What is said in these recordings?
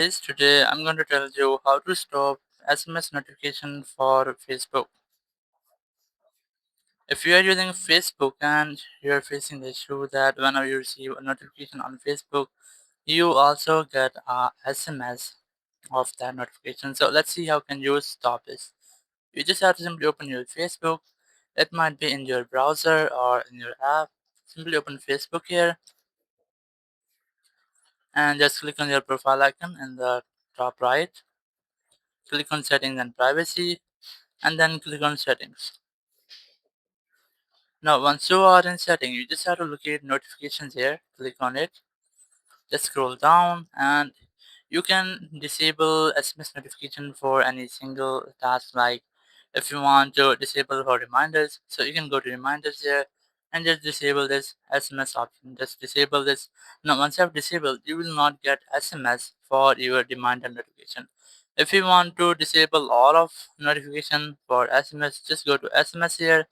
Today I'm going to tell you how to stop SMS notification for Facebook. If you are using Facebook and you are facing the issue that whenever you receive a notification on Facebook, you also get a SMS of that notification. So let's see how can you stop this. You just have to simply open your Facebook. It might be in your browser or in your app. Simply open Facebook here and just click on your profile icon in the top right. Click on settings and privacy and then click on settings. Now once you are in setting, you just have to locate notifications here, click on it, just scroll down and you can disable SMS notification for any single task. Like if you want to disable for reminders, so you can go to reminders here and just disable this SMS option, just disable this. Now once you have disabled, you will not get SMS for your reminder notification. If you want to disable all of notification for SMS, just go to SMS here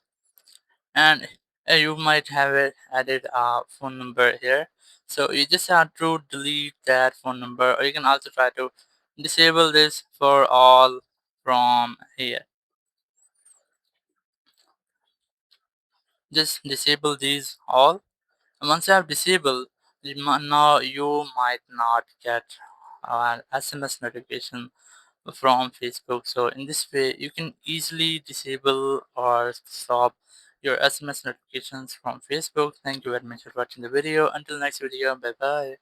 and you might have it added a phone number here, so you just have to delete that phone number, or you can also try to disable this for all from here. Just disable these all, and once you have disabled, now you might not get an SMS notification from Facebook. So in this way you can easily disable or stop your SMS notifications from Facebook. Thank you very much for watching the video. Until next video, bye bye.